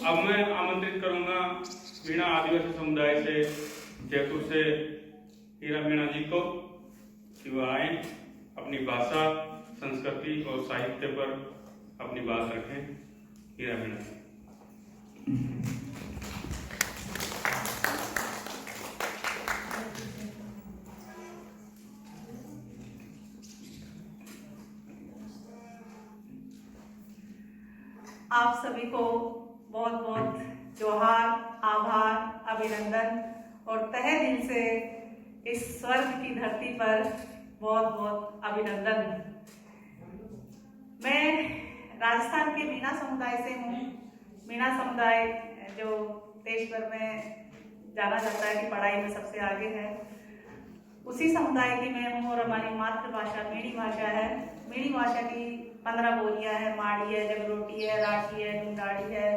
अब मैं आमंत्रित करूंगा मीणा आदिवासी समुदाय से जयपुर से हीरा मीणा जी को कि वह आए, अपनी भाषा, संस्कृति और साहित्य पर अपनी बात रखें। हीरा मीणा जी। आप सभी को बहुत बहुत जोहार, आभार, अभिनंदन और तहे दिल से इस स्वर्ग की धरती पर बहुत बहुत अभिनंदन। मैं राजस्थान के मीणा समुदाय से हूँ। मीणा समुदाय जो देश भर में जाना जाता है कि पढ़ाई में सबसे आगे है, उसी समुदाय की मैं हूँ। और हमारी मातृभाषा मीणी भाषा है। मीणी भाषा की 15 बोलियां हैं। माड़ी है, जगरोटी है, राठी है, ढूंढाड़ी है,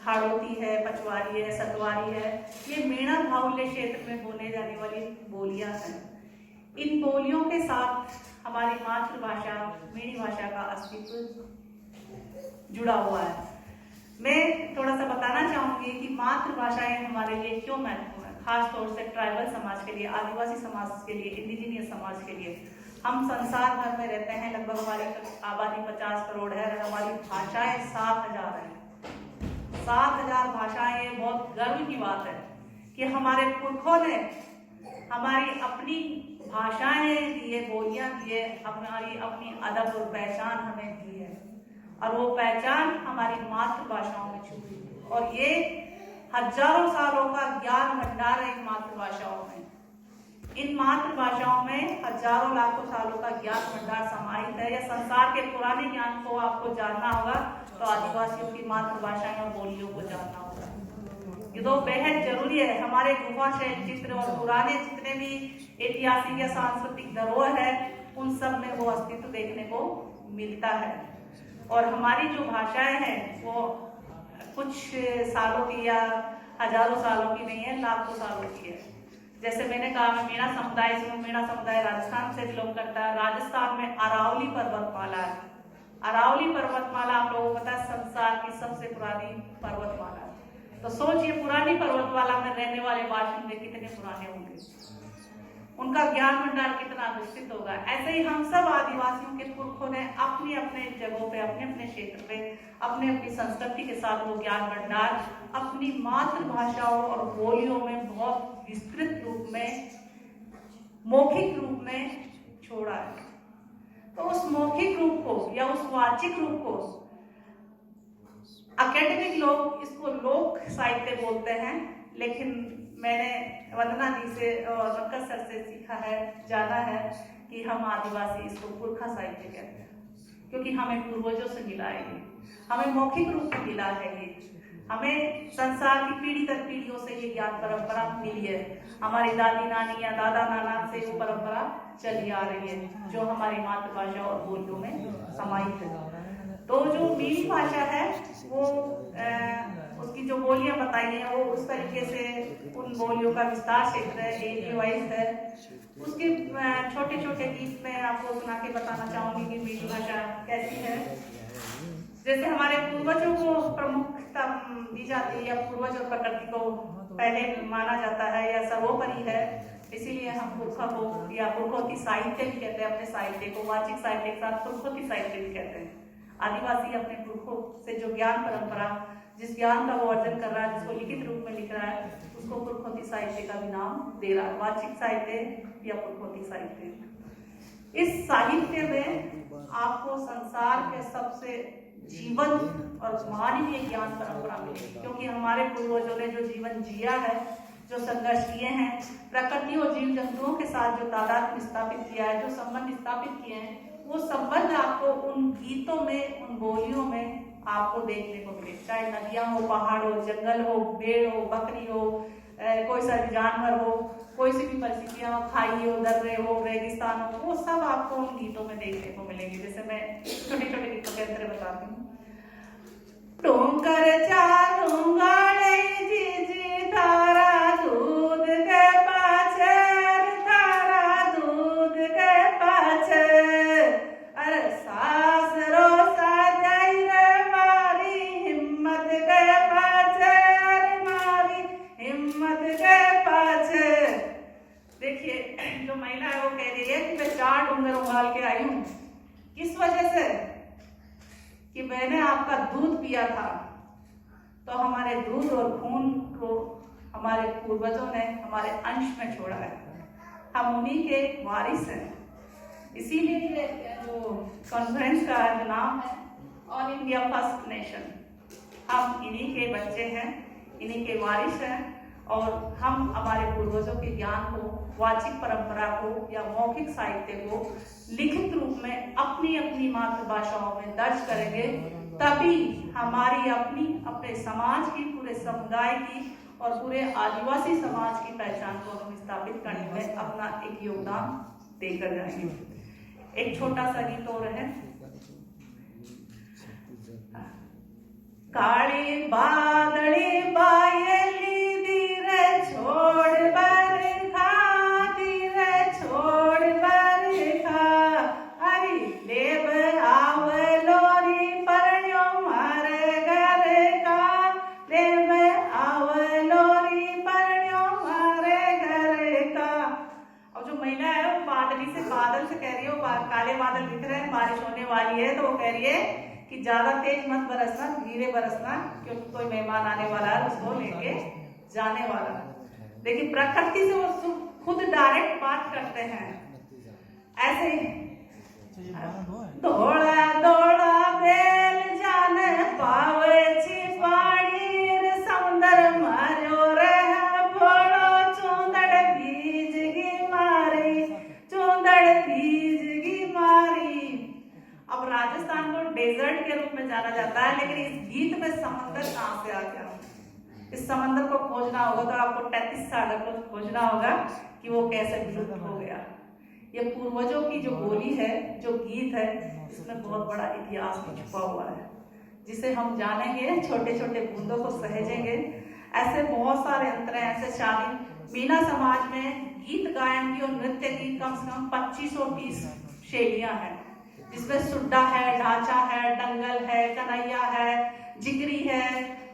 हाड़ोती है, पचवारी है, सतवारी है। ये मीणा बाहुल्य क्षेत्र में बोले जाने वाली बोलियां हैं। इन बोलियों के साथ हमारी मातृभाषा मीणी भाषा का अस्तित्व जुड़ा हुआ है। मैं थोड़ा सा बताना चाहूंगी कि मातृभाषाएं हमारे लिए क्यों महत्वपूर्ण है, खास तौर से ट्राइबल समाज के लिए, आदिवासी समाज के लिए, इंडिजिनियस समाज के लिए। हम संसार भर में रहते हैं, लगभग हमारी आबादी 50 करोड़ है और हमारी भाषाएं 7000 है। 7000 भाषाएं। ये बहुत गर्व की बात है कि हमारे पुरखों ने हमारी अपनी भाषाएं दी है, बोलियां दी है, हमारी अपनी अदब और पहचान हमें दी है। और वो पहचान हमारी मातृभाषाओं में छुपी है। और ये हजारों सालों का ज्ञान भंडार है इन मातृभाषाओं में। इन मातृभाषाओं में हजारों लाखों सालों का ज्ञान भंडार समाहित है। या संसार के पुराने ज्ञान को आपको जानना होगा तो आदिवासियों की मातृभाषाएं और बोलियों को जानना होगा। ये तो बेहद जरूरी है। हमारे गुफा शैल चित्र और पुराने जितने भी ऐतिहासिक या सांस्कृतिक धरोहर है, उन सब में वो अस्तित्व देखने को मिलता है। और हमारी जो भाषाएं हैं वो कुछ सालों की या हजारों सालों की नहीं है, लाखों सालों की है। जैसे मैंने कहा, मैं मीणा समुदाय से हूँ। मीणा समुदाय राजस्थान से बिलोंग करता है। राजस्थान में अरावली पर्वतमाला है। अरावली पर्वतमाला आप लोगों को पता है संसार की सबसे पुरानी पर्वतमाला है। तो सोचिए पुरानी पर्वतमाला में रहने वाले बाशिंदे कितने पुराने होंगे, उनका ज्ञान भंडार कितना विस्तृत होगा। ऐसे ही हम सब आदिवासियों के पुरखों ने अपनी अपने जगहों पे, अपने अपने क्षेत्र पे, अपने अपनी संस्कृति के साथ वो ज्ञान भंडार अपनी मातृभाषाओं और बोलियों में बहुत विस्तृत रूप में, मौखिक रूप में छोड़ा है। तो उस मौखिक रूप को या उस वाचिक रूप को एकेडमिक लोग इसको लोक साहित्य बोलते हैं, लेकिन मैंने वंदना जी से और रक्कत सर से सीखा है, जाना है कि हम आदिवासी इसको पुरखा साहित्य कहते हैं, क्योंकि हमें पूर्वजों से मिला है ये, हमें मौखिक रूप में मिला है ये, हमें संसार की पीढ़ी दर पीढ़ियों से ये ज्ञान परंपरा मिली है। हमारी दादी नानी या दादा नाना से वो परंपरा चली आ रही है, जो हमारी मातृभाषा और बोलियों में समाहित है। तो जो मीणी भाषा है वो उसकी जो बोलियां बताई हैं वो उस तरीके से उन बोलियों का विस्तार क्षेत्र है, एरिया वाइज है। उसके छोटे छोटे गीत में आपको सुना के बताना चाहूंगी कि मीणी भाषा कैसी है। जैसे हमारे पूर्वजों को प्रमुखता दी जाती है, या पूर्वज और प्रकृति को पहले माना जाता है या सर्वोपरि है, इसीलिए हम पुरखा को या पुरखोती साहित्य भी कहते हैं। अपने साहित्य को वाचिक साहित्य के साथ पुरखोती साहित्य भी कहते हैं। आदिवासी अपने पुरखों से जो ज्ञान परंपरा, जिस ज्ञान का वो अर्जन कर रहा है, जिसको लिखित रूप में लिख रहा है, उसको पुरखोती साहित्य का भी नाम दे रहा है, वाचिक साहित्य या पुरखोती साहित्य। इस साहित्य में आपको संसार के सबसे जीवंत और मानवीय ज्ञान परंपरा मिलेगी, क्योंकि हमारे पूर्वजों ने जो जीवन जिया है, जो संघर्ष किए हैं, प्रकृति और जीव जंतुओं के साथ जो तादाद स्थापित किया है, जो संबंध स्थापित किए हैं, वो संबंध आपको उन गीतों में, उन बोलियों में आपको देखने को मिले। चाहे नदियां हो, पहाड़ हो, जंगल हो, पेड़ हो, बकरी हो, कोई सा भी जानवर हो, कोई सी भी परिस्थितियां हो, खाई हो, दर्रे हो, रेगिस्तान हो, वो सब आपको उन गीतों में देखने को मिलेंगे। जैसे मैं छोटे छोटे गीतों के अंदर बताती हूँ। टोंकर चालूंगा जी जी तारा दूध के पाछे, तारा दूध के पाछे, अरे सास रो सा जाई रे मारी हिम्मत के पाछे, कि मैंने आपका दूध पिया था, तो हमारे दूध और खून को हमारे पूर्वजों ने हमारे अंश में छोड़ा है, हम उन्हीं के वारिस हैं। इसीलिए ये जो कॉन्फ्रेंस का जो नाम है ऑल इंडिया फर्स्ट नेशन, हम इन्हीं के बच्चे हैं, इन्हीं के वारिस हैं, और हम हमारे पूर्वजों के ज्ञान को, वाचिक परंपरा को या मौखिक साहित्य को लिखित रूप में अपनी अपनी मातृभाषाओं में दर्ज करेंगे, तभी हमारी अपने समाज की, पूरे समुदाय की और पूरे आदिवासी समाज की पहचान को हम स्थापित करने में अपना एक योगदान देकर जाएंगे। एक छोटा सा गीत और है। काले बादले बायली धीरे छोड़ बरखा, धीरे छोड़ बरखा, अरे लेब आवलोरी परण्यो मारे घर का, लेब आवलोरी परण्यो मारे घर का। और जो महिला है वो बादल से कह रही है, काले बादल दिख रहे हैं, बारिश होने वाली है, तो वो कह रही है कि ज्यादा तेज मत बरसना, धीरे बरसना, क्योंकि कोई मेहमान आने वाला है, उसको लेके जाने वाला है। लेकिन प्रकृति से वो खुद डायरेक्ट बात करते हैं ऐसे ही। दौड़ा दौड़ा बेल जाने पावे छिपाड़ी, समुंदर मारो रहा फोड़ो, चूंदड़ भीजगी मारी, चूंदड़ भीजगी मारी। अब राजस्थान को डेजर्ट के रूप में जाना जाता है, लेकिन इस गीत में समंदर कहाँ से आ गया? इस समंदर को खोजना होगा तो आपको 33 सागर को खोजना होगा कि वो कैसे विलुप्त हो गया। ये पूर्वजों की जो बोली है, जो गीत है, इसमें बहुत बड़ा इतिहास भी छुपा हुआ है, जिसे हम जानेंगे, छोटे छोटे बूंदों को सहेजेंगे। ऐसे बहुत सारे अंतर हैं, ऐसे शामिल मीना समाज में गीत गायन की और नृत्य की कम से कम 25-30 शैलियां हैं, जिसमें सुड्डा है, ढांचा है, डंगल है, कन्हैया है, जिगरी है,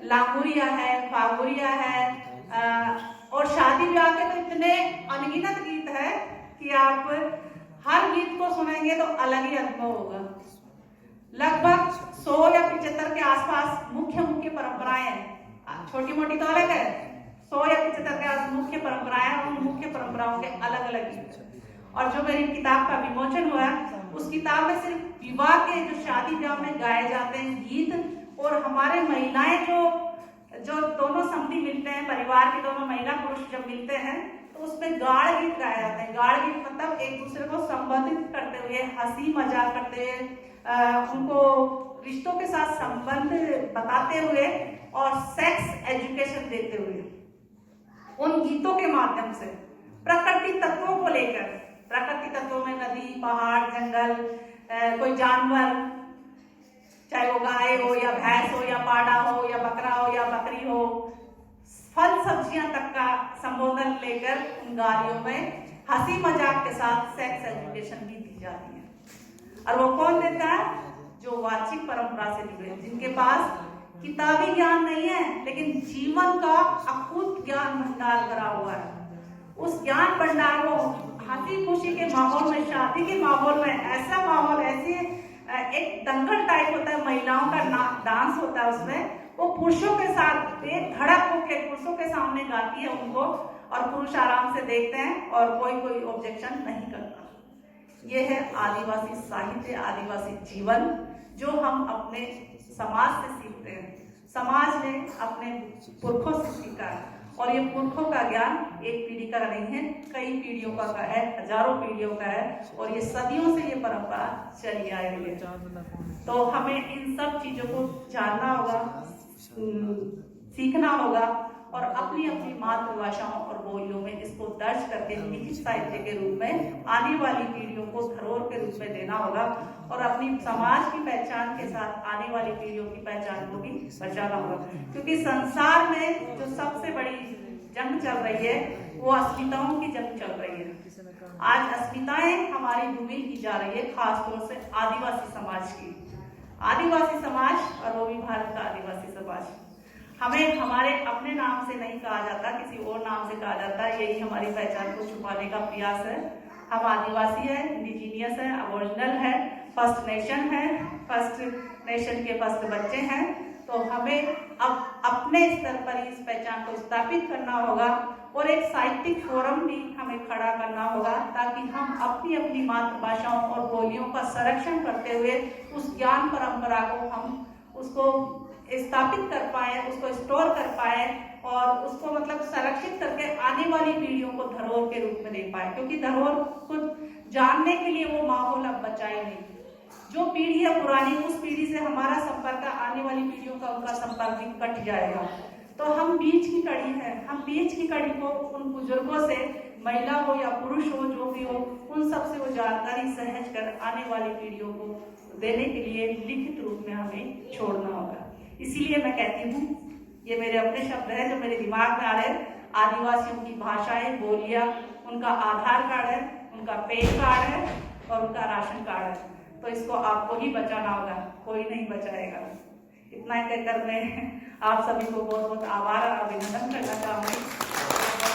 लांगुरिया है, फागुरिया है, और शादी ब्याह के तो इतने अनगिनत गीत है कि आप हर गीत को सुनेंगे तो अलग ही अनुभव होगा। लगभग 100 या 75 के आसपास मुख्य परंपराएं, छोटी मोटी तो अलग है, 100 या 75 के आसपास मुख्य परंपराएं, उन मुख्य परंपराओं के अलग अलग गीत। और जो मेरी किताब का विमोचन हुआ, उस किताब में सिर्फ विवाह के, जो शादी ब्याह में गाए जाते हैं गीत, और हमारे महिलाएं जो दोनों समधी मिलते हैं, परिवार के दोनों महिला पुरुष जब मिलते हैं, तो उसमें गाढ़ गीत गाए जाते हैं। गाढ़ गीत मतलब एक दूसरे को संबंधित करते हुए, हंसी मजाक करते हुए, उनको रिश्तों के साथ संबंध बताते हुए और सेक्स एजुकेशन देते हुए, उन गीतों के माध्यम से प्रकृति तत्वों को लेकर, प्रकृति तत्वों में नदी, पहाड़, जंगल, कोई जानवर, चाहे वो गाय हो या भैंस हो या पाड़ा हो या बकरा हो या बकरी हो, फल सब्जियां तक का संबोधन लेकर उन गालियों में हंसी मजाक के साथ सेक्स एजुकेशन भी दी जाती है। और वो कौन देता है? जो वाचिक परंपरा से जुड़े, जिनके पास किताबी ज्ञान नहीं है, लेकिन जीवन का अकूत ज्ञान भंडार भरा हुआ है। उस ज्ञान भंडार को हंसी खुशी के माहौल में, शादी के माहौल में, ऐसा माहौल, ऐसे एक दंगल टाइप होता है, महिलाओं का डांस होता है, उसमें वो पुरुषों के साथ एक धड़क होकर पुरुषों के सामने गाती है उनको, और पुरुष आराम से देखते हैं और कोई ऑब्जेक्शन नहीं करता। ये है आदिवासी साहित्य, आदिवासी जीवन, जो हम अपने समाज से सीखते हैं। समाज ने अपने पुरखों से सीखा है, और ये पुरखों का ज्ञान एक पीढ़ी का नहीं है, कई पीढ़ियों का है, हजारों पीढ़ियों का है, और ये सदियों से ये परंपरा चली आ रही है। तो हमें इन सब चीजों को जानना होगा, सीखना होगा, और अपनी अपनी मातृभाषाओं और बोलियों में इसको दर्ज करके लिखित साहित्य के रूप में आने वाली पीढ़ियों को धरोहर के रूप में देना होगा, और अपनी समाज की पहचान के साथ आने वाली पीढ़ियों की पहचान को भी बचाना होगा। क्योंकि संसार में जो सबसे बड़ी जंग चल रही है, वो अस्मिताओं की जंग चल रही है। आज अस्मिताएं हमारी धूमिल की जा रही है, खासतौर से आदिवासी समाज की। आदिवासी समाज, और वो भी भारत का आदिवासी समाज, हमें हमारे अपने नाम से नहीं कहा जाता, किसी और नाम से कहा जाता है। यही हमारी पहचान को छुपाने का प्रयास है। हम आदिवासी है, इंडिजीनियस है, अबोरिजिनल है, फर्स्ट नेशन है, फर्स्ट नेशन के फर्स्ट बच्चे हैं, तो हमें अब अपने स्तर पर इस पहचान को स्थापित करना होगा और एक साहित्यिक फोरम भी हमें खड़ा करना होगा ताकि हम अपनी अपनी मातृभाषाओं और बोलियों का संरक्षण करते हुए उस ज्ञान परंपरा को हम उसको स्थापित कर पाए, उसको स्टोर कर पाए और उसको मतलब संरक्षित करके आने वाली पीढ़ियों को धरोहर के रूप में दे पाए, क्योंकि धरोहर को जानने के लिए वो माहौल अब बचाए नहीं। जो पीढ़ी है पुरानी, उस पीढ़ी से हमारा संपर्क, आने वाली पीढ़ियों का उनका संपर्क भी कट जाएगा। तो हम बीच की कड़ी है, हम बीच की कड़ी को उन बुजुर्गों से, महिला हो या पुरुष हो, जो भी हो, उन सब से वो जानकारी सहज कर आने वाली पीढ़ियों को देने के लिए लिखित रूप में हमें छोड़ना होगा। इसीलिए मैं कहती हूँ, ये मेरे अपने शब्द है जो मेरे दिमाग में आ रहे हैं, आदिवासियों की भाषाएं, बोलियां, उनका आधार कार्ड है, उनका पैन कार्ड है और उनका राशन कार्ड है, तो इसको आपको ही बचाना होगा, कोई नहीं बचाएगा। इतना ही कहकर मैं आप सभी को बहुत बहुत आभार और अभिनंदन करना चाहूँगी।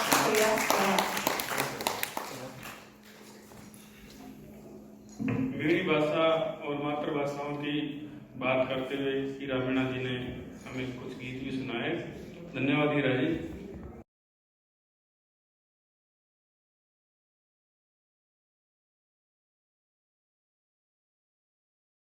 शुक्रिया। मेरी भाषा और मातृभाषाओं की बात करते हुए हीरा मीणा जी ने हमें कुछ गीत भी सुनाए। धन्यवाद हीरा जी।